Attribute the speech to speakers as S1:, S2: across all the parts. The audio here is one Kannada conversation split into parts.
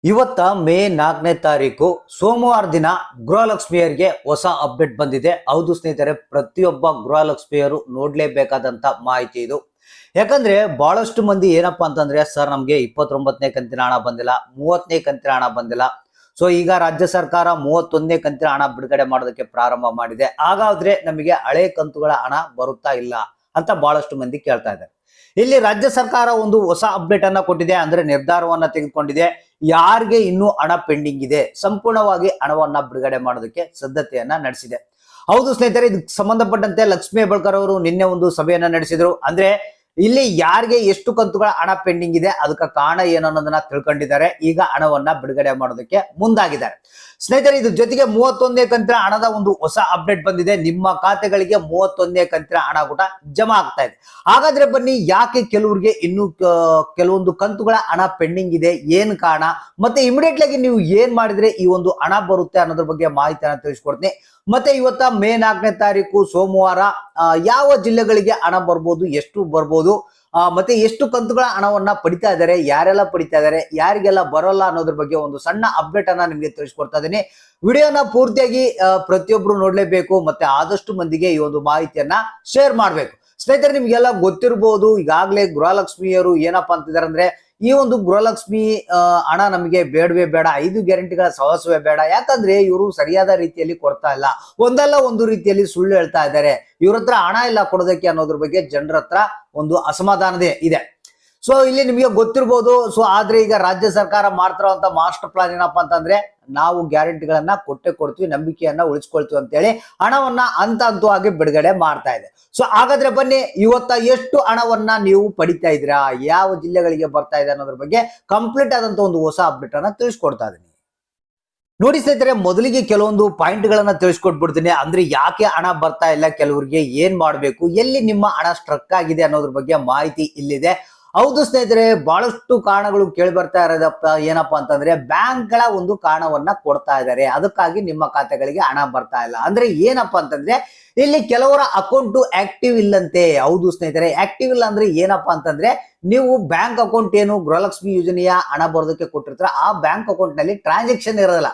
S1: ಇವತ್ತ ಮೇ 4ನೇ ತಾರೀಕು ಸೋಮವಾರ ದಿನ ಗೃಹಲಕ್ಷ್ಮಿಯರಿಗೆ ಹೊಸ ಅಪ್ಡೇಟ್ ಬಂದಿದೆ. ಹೌದು ಸ್ನೇಹಿತರೆ, ಪ್ರತಿಯೊಬ್ಬ ಗೃಹಲಕ್ಷ್ಮಿಯರು ನೋಡ್ಲೇಬೇಕಾದಂತ ಮಾಹಿತಿ ಇದು. ಯಾಕಂದ್ರೆ ಬಹಳಷ್ಟು ಮಂದಿ ಏನಪ್ಪಾ ಅಂತಂದ್ರೆ, ಸರ್ ನಮ್ಗೆ 29ನೇ ಕಂತಿನ ಹಣ ಬಂದಿಲ್ಲ, 30ನೇ ಕಂತಿನ ಹಣ ಬಂದಿಲ್ಲ. ಸೊ ಈಗ ರಾಜ್ಯ ಸರ್ಕಾರ 31ನೇ ಕಂತಿನ ಹಣ ಬಿಡುಗಡೆ ಮಾಡೋದಕ್ಕೆ ಪ್ರಾರಂಭ ಮಾಡಿದೆ. ಹಾಗಾದ್ರೆ ನಮಗೆ ಹಳೆ ಕಂತುಗಳ ಹಣ ಬರುತ್ತಾ ಇಲ್ಲ ಅಂತ ಬಹಳಷ್ಟು ಮಂದಿ ಕೇಳ್ತಾ ಇದ್ದಾರೆ. ಇಲ್ಲಿ ರಾಜ್ಯ ಸರ್ಕಾರ ಒಂದು ಹೊಸ ಅಪ್ಡೇಟ್ ಅನ್ನ ಕೊಟ್ಟಿದೆ, ಅಂದ್ರೆ ನಿರ್ಧಾರವನ್ನ ತೆಗೆದುಕೊಂಡಿದೆ. ಯಾರಿಗೆ ಇನ್ನೂ ಹಣ ಪೆಂಡಿಂಗ್ ಇದೆ ಸಂಪೂರ್ಣವಾಗಿ ಹಣವನ್ನ ಬಿಡುಗಡೆ ಮಾಡೋದಕ್ಕೆ ಸಿದ್ಧತೆಯನ್ನ ನಡೆಸಿದೆ. ಹೌದು ಸ್ನೇಹಿತರೆ, ಇದಕ್ಕೆ ಸಂಬಂಧಪಟ್ಟಂತೆ ಲಕ್ಷ್ಮೀ ಹೆಬ್ಬಾಳ್ಕರ್ ಅವರು ನಿನ್ನೆ ಒಂದು ಸಭೆಯನ್ನ ನಡೆಸಿದ್ರು. ಅಂದ್ರೆ ಇಲ್ಲಿ ಯಾರಿಗೆ ಎಷ್ಟು ಕಂತುಗಳ ಹಣ ಪೆಂಡಿಂಗ್ ಇದೆ ಅದಕ್ಕೆ ಕಾರಣ ಏನು ಅನ್ನೋದನ್ನ ತಿಳ್ಕೊಂಡಿದ್ದಾರೆ. ಈಗ ಹಣವನ್ನ ಬಿಡುಗಡೆ ಮಾಡೋದಕ್ಕೆ ಮುಂದಾಗಿದ್ದಾರೆ. ಸ್ನೇಹಿತರೆ, ಇದ್ರ ಜೊತೆಗೆ 31ನೇ ಕಂತಿನ ಹಣದ ಒಂದು ಹೊಸ ಅಪ್ಡೇಟ್ ಬಂದಿದೆ. ನಿಮ್ಮ ಖಾತೆಗಳಿಗೆ 31ನೇ ಕಂತಿನ ಹಣ ಕೂಡ ಜಮಾ ಆಗ್ತಾ ಇದೆ. ಹಾಗಾದ್ರೆ ಬನ್ನಿ, ಯಾಕೆ ಕೆಲವರಿಗೆ ಇನ್ನು ಕೆಲವೊಂದು ಕಂತುಗಳ ಹಣ ಪೆಂಡಿಂಗ್ ಇದೆ, ಏನ್ ಕಾರಣ, ಮತ್ತೆ ಇಮಿಡಿಯೇಟ್ ಆಗಿ ನೀವು ಏನ್ ಮಾಡಿದ್ರೆ ಈ ಒಂದು ಹಣ ಬರುತ್ತೆ ಅನ್ನೋದ್ರ ಬಗ್ಗೆ ಮಾಹಿತಿಯನ್ನು ತಿಳಿಸ್ಕೊಡ್ತೀನಿ. ಮತ್ತೆ ಇವತ್ತ ಮೇ 4ನೇ ತಾರೀಕು ಸೋಮವಾರ ಯಾವ ಜಿಲ್ಲೆಗಳಿಗೆ ಹಣ ಬರ್ಬೋದು, ಎಷ್ಟು ಬರ್ಬೋದು, ಮತ್ತೆ ಎಷ್ಟು ಕಂತುಗಳ ಹಣವನ್ನ ಪಡಿತಾ ಇದ್ದಾರೆ, ಯಾರೆಲ್ಲ ಪಡಿತಾ ಇದ್ದಾರೆ, ಯಾರಿಗೆಲ್ಲ ಬರೋಲ್ಲ ಅನ್ನೋದ್ರ ಬಗ್ಗೆ ಒಂದು ಸಣ್ಣ ಅಪ್ಡೇಟ್ ಅನ್ನ ನಿಮ್ಗೆ ತಿಳಿಸ್ಕೊಡ್ತಾ ಇದ್ದೀನಿ. ವಿಡಿಯೋನ ಪೂರ್ತಿಯಾಗಿ ಪ್ರತಿಯೊಬ್ರು ನೋಡ್ಲೇಬೇಕು, ಮತ್ತೆ ಆದಷ್ಟು ಮಂದಿಗೆ ಈ ಒಂದು ಮಾಹಿತಿಯನ್ನ ಶೇರ್ ಮಾಡ್ಬೇಕು. ಸ್ನೇಹಿತರೆ, ನಿಮ್ಗೆಲ್ಲ ಗೊತ್ತಿರ್ಬೋದು, ಈಗಾಗಲೇ ಗೃಹಲಕ್ಷ್ಮಿಯರು ಏನಪ್ಪಾ ಅಂತಿದ್ದಾರೆ ಅಂದ್ರೆ, ಈ ಒಂದು ಗೃಹಲಕ್ಷ್ಮಿ ಹಣ ನಮಗೆ ಬೇಡವೇ ಬೇಡ, 5 ಗ್ಯಾರಂಟಿಗಳ ಸಹವಾಸವೇ ಬೇಡ. ಯಾಕಂದ್ರೆ ಇವರು ಸರಿಯಾದ ರೀತಿಯಲ್ಲಿ ಕೊಡ್ತಾ ಇಲ್ಲ, ಒಂದಲ್ಲ ಒಂದು ರೀತಿಯಲ್ಲಿ ಸುಳ್ಳು ಹೇಳ್ತಾ ಇದ್ದಾರೆ. ಇವ್ರ ಹತ್ರ ಹಣ ಇಲ್ಲ ಕೊಡೋದಕ್ಕೆ ಅನ್ನೋದ್ರ ಬಗ್ಗೆ ಜನರ ಹತ್ರ ಒಂದು ಅಸಮಾಧಾನದೇ ಇದೆ. ಸೊ ಇಲ್ಲಿ ನಿಮಗೆ ಗೊತ್ತಿರ್ಬೋದು. ಸೊ ಆದ್ರೆ ಈಗ ರಾಜ್ಯ ಸರ್ಕಾರ ಮಾಡ್ತಿರೋಂತ ಮಾಸ್ಟರ್ ಪ್ಲಾನ್ ಏನಪ್ಪಾ ಅಂತಂದ್ರೆ, ನಾವು ಗ್ಯಾರಂಟಿಗಳನ್ನ ಕೊಟ್ಟೆ ಕೊಡ್ತೀವಿ, ನಂಬಿಕೆಯನ್ನ ಉಳಿಸ್ಕೊಳ್ತೀವಿ ಅಂತೇಳಿ ಹಣವನ್ನ ಹಂತವಾಗಿ ಬಿಡುಗಡೆ ಮಾಡ್ತಾ ಇದೆ. ಸೊ ಹಾಗಾದ್ರೆ ಬನ್ನಿ, ಇವತ್ತ ಎಷ್ಟು ಹಣವನ್ನ ನೀವು ಪಡಿತಾ ಇದ್ದೀರಾ, ಯಾವ ಜಿಲ್ಲೆಗಳಿಗೆ ಬರ್ತಾ ಇದೆ ಅನ್ನೋದ್ರ ಬಗ್ಗೆ ಕಂಪ್ಲೀಟ್ ಆದಂತ ಒಂದು ಹೊಸ ಅಪ್ಡೇಟ್ ಅನ್ನ ತಿಳಿಸ್ಕೊಡ್ತಾ ಇದೀನಿ. ನೋಡಿ ಸ್ನೇಹಿತರೆ, ಮೊದಲಿಗೆ ಕೆಲವೊಂದು ಪಾಯಿಂಟ್ ಗಳನ್ನ ತಿಳಿಸ್ಕೊಟ್ಬಿಡ್ತೀನಿ. ಅಂದ್ರೆ ಯಾಕೆ ಹಣ ಬರ್ತಾ ಇಲ್ಲ, ಕೆಲವರಿಗೆ ಏನ್ ಮಾಡ್ಬೇಕು, ಎಲ್ಲಿ ನಿಮ್ಮ ಹಣ ಸ್ಟ್ರಕ್ ಆಗಿದೆ ಅನ್ನೋದ್ರ ಬಗ್ಗೆ ಮಾಹಿತಿ ಇಲ್ಲಿದೆ. ಹೌದು ಸ್ನೇಹಿತರೆ, ಬಹಳಷ್ಟು ಕಾರಣಗಳು ಕೇಳಿ ಬರ್ತಾ ಇರೋದಪ್ಪ. ಏನಪ್ಪಾ ಅಂತಂದ್ರೆ, ಬ್ಯಾಂಕ್ ಗಳ ಒಂದು ಕಾರಣವನ್ನ ಕೊಡ್ತಾ ಇದ್ದಾರೆ, ಅದಕ್ಕಾಗಿ ನಿಮ್ಮ ಖಾತೆಗಳಿಗೆ ಹಣ ಬರ್ತಾ ಇಲ್ಲ. ಅಂದ್ರೆ ಏನಪ್ಪಾ ಅಂತಂದ್ರೆ, ಇಲ್ಲಿ ಕೆಲವರ ಅಕೌಂಟ್ ಆಕ್ಟಿವ್ ಇಲ್ಲಂತೆ. ಹೌದು ಸ್ನೇಹಿತರೆ, ಆಕ್ಟಿವ್ ಇಲ್ಲ ಅಂದ್ರೆ ಏನಪ್ಪಾ ಅಂತಂದ್ರೆ, ನೀವು ಬ್ಯಾಂಕ್ ಅಕೌಂಟ್ ಏನು ಗೃಹಲಕ್ಷ್ಮಿ ಯೋಜನೆಯ ಹಣ ಬರೋದಕ್ಕೆ ಕೊಟ್ಟಿರ್ತಾರೆ, ಆ ಬ್ಯಾಂಕ್ ಅಕೌಂಟ್ ನಲ್ಲಿ ಟ್ರಾನ್ಸಾಕ್ಷನ್ ಇರೋದಿಲ್ಲ.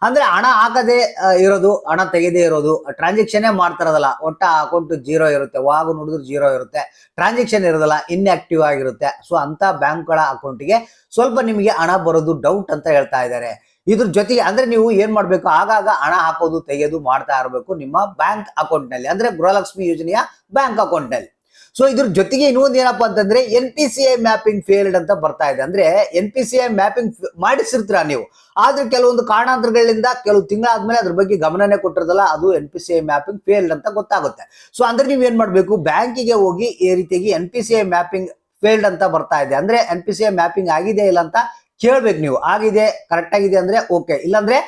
S1: ಅಂದ್ರೆ ಹಣ ಹಾಕದೆ ಇರೋದು, ಹಣ ತೆಗೆದೇ ಇರೋದು, ಟ್ರಾನ್ಸಾಕ್ಷನ್ ಮಾಡ್ತಾರದಲ್ಲ, ಒಟ್ಟ ಅಕೌಂಟ್ ಜೀರೋ ಇರುತ್ತೆ, ವಾಗು ನೋಡಿದ್ರು ಜೀರೋ ಇರುತ್ತೆ, ಟ್ರಾನ್ಸಾಕ್ಷನ್ ಇರೋದಲ್ಲ, ಇನ್ಆಕ್ಟಿವ್ ಆಗಿರುತ್ತೆ. ಸೊ ಅಂತ ಬ್ಯಾಂಕ್ಗಳ ಅಕೌಂಟ್ಗೆ ಸ್ವಲ್ಪ ನಿಮಗೆ ಹಣ ಬರೋದು ಡೌಟ್ ಅಂತ ಹೇಳ್ತಾ ಇದ್ದಾರೆ. ಇದ್ರ ಜೊತೆಗೆ ಅಂದ್ರೆ ನೀವು ಏನ್ ಮಾಡ್ಬೇಕು, ಆಗಾಗ ಹಣ ಹಾಕೋದು ತೆಗೆಯೋದು ಮಾಡ್ತಾ ಇರಬೇಕು ನಿಮ್ಮ ಬ್ಯಾಂಕ್ ಅಕೌಂಟ್ ನಲ್ಲಿ, ಅಂದ್ರೆ ಗೃಹಲಕ್ಷ್ಮಿ ಯೋಜನೆಯ ಬ್ಯಾಂಕ್ ಅಕೌಂಟ್ ನಲ್ಲಿ. ಸೊ ಇದ್ರ ಜೊತೆಗೆ ಇನ್ನೊಂದು ಏನಪ್ಪಾ ಅಂತಂದ್ರೆ, NPCI ಮ್ಯಾಪಿಂಗ್ ಫೇಲ್ಡ್ ಅಂತ ಬರ್ತಾ ಇದೆ. ಅಂದ್ರೆ NPCI ಮ್ಯಾಪಿಂಗ್ ಮಾಡಿಸಿರ್ತೀರ ನೀವು, ಆದ್ರೆ ಕೆಲವೊಂದು ಕಾರಣಾಂತರಗಳಿಂದ ಕೆಲವು ತಿಂಗಳಾದ್ಮೇಲೆ ಅದ್ರ ಬಗ್ಗೆ ಗಮನನೇ ಕೊಟ್ಟಿರೋದಲ್ಲ, ಅದು NPCI ಮ್ಯಾಪಿಂಗ್ ಫೇಲ್ಡ್ ಅಂತ ಗೊತ್ತಾಗುತ್ತೆ. ಸೊ ಅಂದ್ರೆ ನೀವ್ ಏನ್ ಮಾಡ್ಬೇಕು, ಬ್ಯಾಂಕಿಗೆ ಹೋಗಿ ಈ ರೀತಿಯಾಗಿ NPCI ಮ್ಯಾಪಿಂಗ್ ಫೇಲ್ಡ್ ಅಂತ ಬರ್ತಾ ಇದೆ, ಅಂದ್ರೆ NPCI ಮ್ಯಾಪಿಂಗ್ ಆಗಿದೆ ಇಲ್ಲ ಅಂತ ಕೇಳ್ಬೇಕು ನೀವು. ಆಗಿದೆ, ಕರೆಕ್ಟ್ ಆಗಿದೆ ಅಂದ್ರೆ ಓಕೆ, ಇಲ್ಲಾಂದ್ರೆ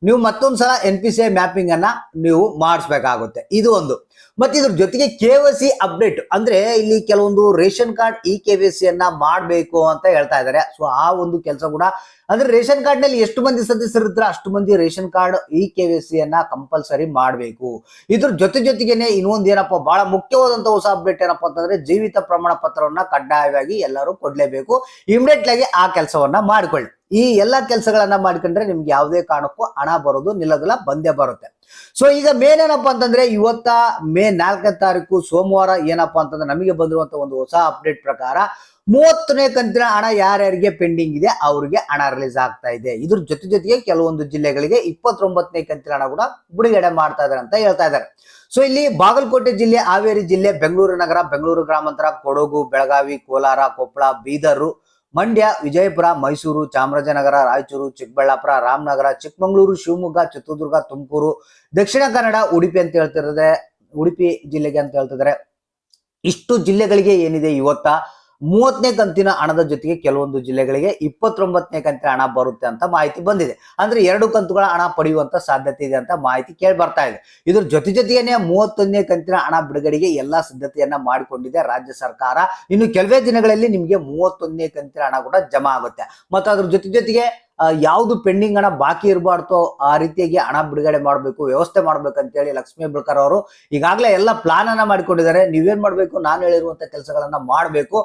S1: ನೀವು ಮತ್ತೊಂದ್ಸಲ NPCI ಮ್ಯಾಪಿಂಗ್ ಅನ್ನ ನೀವು ಮಾಡಿಸ್ಬೇಕಾಗುತ್ತೆ. ಇದು ಒಂದು. ಮತ್ತೆ ಇದ್ರ ಜೊತೆಗೆ KYC ಅಪ್ಡೇಟ್, ಅಂದ್ರೆ ಇಲ್ಲಿ ಕೆಲವೊಂದು ರೇಷನ್ ಕಾರ್ಡ್ KYC ಅನ್ನ ಮಾಡಬೇಕು ಅಂತ ಹೇಳ್ತಾ ಇದ್ದಾರೆ. ಸೊ ಆ ಒಂದು ಕೆಲಸ ಕೂಡ, ಅಂದ್ರೆ ರೇಷನ್ ಕಾರ್ಡ್ ನಲ್ಲಿ ಎಷ್ಟು ಮಂದಿ ಸದಸ್ಯರು ಇರ್ತಾರೆ ಅಷ್ಟು ಮಂದಿ ರೇಷನ್ ಕಾರ್ಡ್ KYC ಅನ್ನ ಕಂಪಲ್ಸರಿ ಮಾಡಬೇಕು. ಇದ್ರ ಜೊತೆಗೇನೆ ಇನ್ನೊಂದು ಏನಪ್ಪಾ ಬಹಳ ಮುಖ್ಯವಾದಂತ ಹೊಸ ಅಪ್ಡೇಟ್ ಏನಪ್ಪಾ ಅಂತಂದ್ರೆ, ಜೀವಿತ ಪ್ರಮಾಣ ಪತ್ರವನ್ನ ಕಡ್ಡಾಯವಾಗಿ ಎಲ್ಲರೂ ಕೊಡ್ಲೇಬೇಕು. ಇಮಿಡಿಯೇಟ್ ಆಗಿ ಆ ಕೆಲಸವನ್ನ ಮಾಡಿಕೊಳ್ಳಿ. ಈ ಎಲ್ಲಾ ಕೆಲಸಗಳನ್ನ ಮಾಡ್ಕೊಂಡ್ರೆ ನಿಮ್ಗೆ ಯಾವುದೇ ಕಾರಣಕ್ಕೂ ಹಣ ಬರೋದು ನಿಲ್ಲೋದಿಲ್ಲ, ಬಂದೇ ಬರುತ್ತೆ. ಸೊ ಈಗ ಮೇನ್ ಏನಪ್ಪಾ ಅಂತಂದ್ರೆ, ಇವತ್ತ ಮೇ 4ನೇ ತಾರೀಕು ಸೋಮವಾರ ಏನಪ್ಪಾ ಅಂತಂದ್ರೆ, ನಮಗೆ ಬಂದಿರುವಂತ ಒಂದು ಹೊಸ ಅಪ್ಡೇಟ್ ಪ್ರಕಾರ 30ನೇ ಕಂತಿನ ಹಣ ಯಾರ್ಯಾರಿಗೆ ಪೆಂಡಿಂಗ್ ಇದೆ ಅವ್ರಿಗೆ ಹಣ ರಿಲೀಸ್ ಆಗ್ತಾ ಇದೆ. ಇದ್ರ ಜೊತೆಗೆ ಕೆಲವೊಂದು ಜಿಲ್ಲೆಗಳಿಗೆ 29ನೇ ಕಂತಿನ ಹಣ ಕೂಡ ಬಿಡುಗಡೆ ಮಾಡ್ತಾ ಇದಾರೆ ಅಂತ ಹೇಳ್ತಾ ಇದ್ದಾರೆ. ಸೊ ಇಲ್ಲಿ ಬಾಗಲಕೋಟೆ ಜಿಲ್ಲೆ, ಹಾವೇರಿ ಜಿಲ್ಲೆ, ಬೆಂಗಳೂರು ನಗರ, ಬೆಂಗಳೂರು ಗ್ರಾಮಾಂತರ, ಕೊಡಗು, ಬೆಳಗಾವಿ, ಕೋಲಾರ, ಕೊಪ್ಪಳ, ಬೀದರ್, ಮಂಡ್ಯ, ವಿಜಯಪುರ, ಮೈಸೂರು, ಚಾಮರಾಜನಗರ, ರಾಯಚೂರು, ಚಿಕ್ಕಬಳ್ಳಾಪುರ, ರಾಮನಗರ, ಚಿಕ್ಕಮಗಳೂರು, ಶಿವಮೊಗ್ಗ, ಚಿತ್ರದುರ್ಗ, ತುಮಕೂರು, ದಕ್ಷಿಣ ಕನ್ನಡ, ಉಡುಪಿ ಅಂತ ಹೇಳ್ತಿದ್ದಾರೆ, ಉಡುಪಿ ಜಿಲ್ಲೆಗೆ ಅಂತ ಹೇಳ್ತಿದ್ದಾರೆ. ಇಷ್ಟು ಜಿಲ್ಲೆಗಳಿಗೆ ಏನಿದೆ ಇವತ್ತ 30ನೇ ಕಂತಿನ ಹಣದ ಜೊತೆಗೆ ಕೆಲವೊಂದು ಜಿಲ್ಲೆಗಳಿಗೆ 29ನೇ ಕಂತಿನ ಹಣ ಬರುತ್ತೆ ಅಂತ ಮಾಹಿತಿ ಬಂದಿದೆ. ಅಂದ್ರೆ 2 ಕಂತುಗಳ ಹಣ ಪಡೆಯುವಂತ ಸಾಧ್ಯತೆ ಇದೆ ಅಂತ ಮಾಹಿತಿ ಕೇಳಿ ಬರ್ತಾ ಇದೆ. ಇದ್ರ ಜೊತೆಗೇನೆ 31ನೇ ಕಂತಿನ ಹಣ ಬಿಡುಗಡೆಗೆ ಎಲ್ಲಾ ಸಿದ್ಧತೆಯನ್ನ ಮಾಡಿಕೊಂಡಿದೆ ರಾಜ್ಯ ಸರ್ಕಾರ. ಇನ್ನು ಕೆಲವೇ ದಿನಗಳಲ್ಲಿ ನಿಮ್ಗೆ 31ನೇ ಕಂತಿನ ಹಣ ಕೂಡ ಜಮಾ ಆಗುತ್ತೆ. ಮತ್ತೆ ಅದ್ರ ಜೊತೆಗೆ ಯಾವುದು ಪೆಂಡಿಂಗ್ ಹಣ ಬಾಕಿ ಇರಬಾರ್ದು ಆ ರೀತಿಯಾಗಿ ಹಣ ಬಿಡುಗಡೆ ಮಾಡಬೇಕು, ವ್ಯವಸ್ಥೆ ಮಾಡ್ಬೇಕಂತೇಳಿ ಲಕ್ಷ್ಮೀ ಹೆಬ್ಬಾಳ್ಕರ್ ಅವರು ಈಗಾಗಲೇ ಎಲ್ಲ ಪ್ಲಾನ್ ಅನ್ನ ಮಾಡಿಕೊಂಡಿದ್ದಾರೆ. ನೀವೇನ್ ಮಾಡ್ಬೇಕು, ನಾನು ಹೇಳಿರುವಂತ ಕೆಲಸಗಳನ್ನ ಮಾಡಬೇಕು,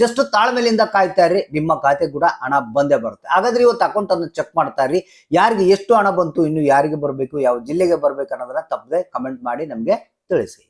S1: ಜಸ್ಟ್ ತಾಳ್ಮೆಲಿಂದ ಕಾಯ್ತಾ ಇರ್ರಿ, ನಿಮ್ಮ ಖಾತೆ ಕೂಡ ಹಣ ಬಂದೇ ಬರುತ್ತೆ. ಹಾಗಾದ್ರೆ ಇವತ್ತು ಅಕೌಂಟ್ ಅನ್ನು ಚೆಕ್ ಮಾಡ್ತಾ ಇರ್ರಿ, ಯಾರಿಗೆ ಎಷ್ಟು ಹಣ ಬಂತು, ಇನ್ನು ಯಾರಿಗೆ ಬರಬೇಕು, ಯಾವ ಜಿಲ್ಲೆಗೆ ಬರ್ಬೇಕು ಅನ್ನೋದನ್ನ ತಪ್ಪದೆ ಕಮೆಂಟ್ ಮಾಡಿ ನಮ್ಗೆ ತಿಳಿಸಿ.